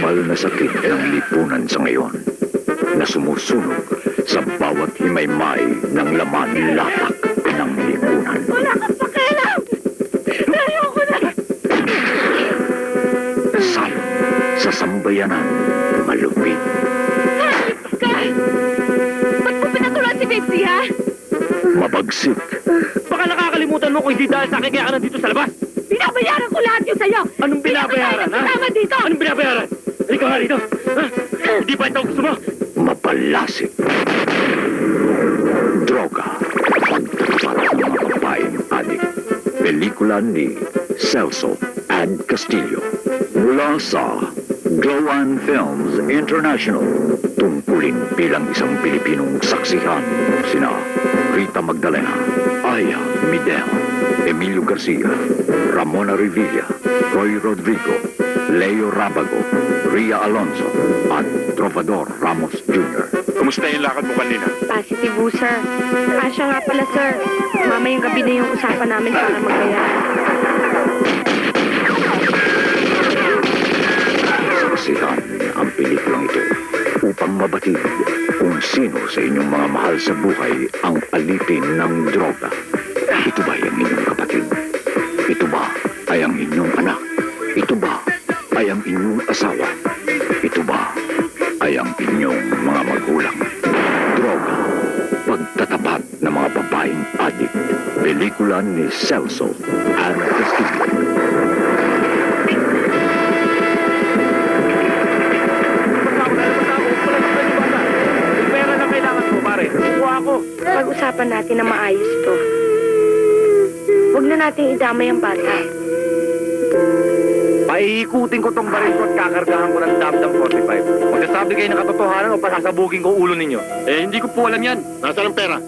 lokal na sakit ng lipunan sa ngayon na sumusunog sa bawat himaymay ng laman latak ng lipunan. Wala kang pakialam! Ayoko na! Salot sa sambayanan, malupit. Kyle! Ba't mo pinatulan si Betsy, ha? Mabagsik. Baka nakakalimutan mo kung hindi dahil sa akin kaya ka nandito sa labas. Binabayaran ko lahat yun sa'yo! Anong binabayaran, ha? Kasama dito! Anong binabayaran? Halika nga rito. Ha? Hindi ba ito gusto mo? Mapalasik. Droga. Pagtapat ng mga babaeng adik. Pelikula ni Celso and Castillo. Mula sa Glowan Films International. Tungkulin bilang isang Pilipinong saksihan. Sina Rita Magdalena, Aya Midel, Emilio Garcia, Ramona Revilla, Roy Rodrigo, Leo Rabago, Ria Alonso, at Trovador Ramos Jr. Kumusta yung lakad mo kanina? Positive po, sir. Siya nga pala, sir. Mamayang gabi na yung usapan namin para magkaya. Saksihan ang pelikulang ito upang mabatid kung sino sa inyong mga mahal sa buhay ang alipin ng droga. Ito ba ang inyong kapatid? Ito ba ay ang inyong anak? Ito ba ay ang inyong asawa? Ito ba ay ang inyong mga magulang? Droga, pagtatapat ng mga babaeng adik. Pelikula ni Celso and Castillo. Pera na kailangan mo, pare. Kuha ako. Pag-usapan natin na maayos to. Huwag na natin idamay ang bata. Paiikutin ko tong baril ko at kakargahan ko ng damdam 45. Magsasabi kayo ng katotohanan o pasasabugin ko ulo ninyo. Eh, hindi ko po alam yan. Nasaan ang pera?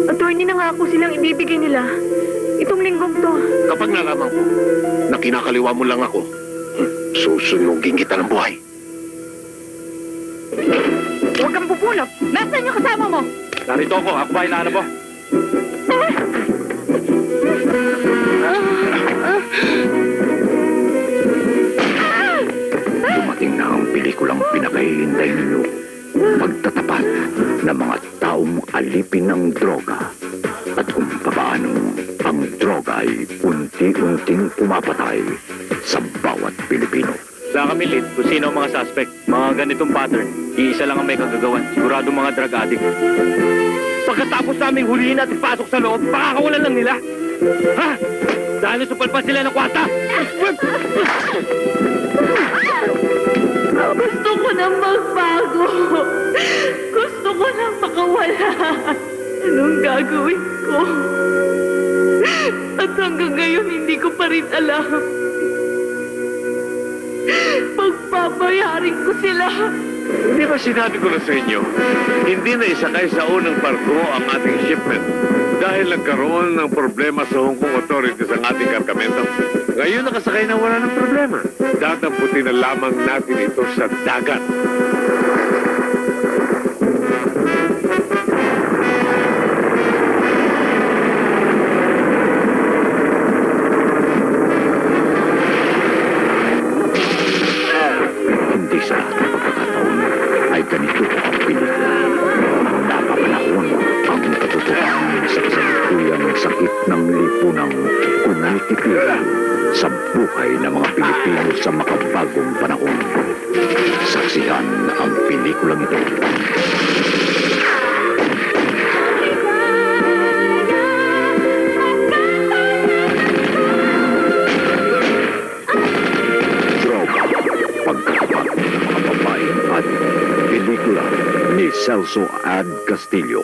Attorney, nangako silang ibibigay nila. Itong linggong to. Kapag nalaman ko na kinakaliwa mo lang ako, susunugin kita ng buhay. Huwag kang pupulot! Nasaan yung kasama mo? Narito ako. Ako ba hinahanap mo? Dumating na ang pelikulang pinakahihintay ninyo. Pagtatapat ng mga taong alipin ng droga. At kung paano ang droga ay unti-unting pumapatay sa bawat Pilipino. Sa kami lead kung sino ang mga suspect. Mga ganitong pattern. Iisa lang ang may kagagawan. Sigurado mga drug addict. Pagkatapos naming hulihin at ipasok sa loob, pakakawalan lang nila. Ha? Dahil supalpan sila ng kwarta. Gusto ko nang magbago. Gusto ko nang makawala. Anong gagawin ko? At hanggang ngayon, hindi ko pa rin alam. Pagbabayarin ko sila. Hindi ba sinabi ko na sa inyo, hindi na isakay sa unang barko ang ating shipment dahil nagkaroon ng problema sa Hong Kong authorities ang ating kargamento. Ngayon nakasakay na wala ng problema. Dadamputin na lamang natin ito sa dagat. Hindi sa lahat ng pagkakataon ay ganito ang pelikula. Napapanahon ang katotohanan sa kasalukuyang sakit ng lipunang kumikitil sa buhay ng mga Pilipino sa makabagong panahon. Saksihan ang pelikulang ito. Pelikula ni Celso and Castillo.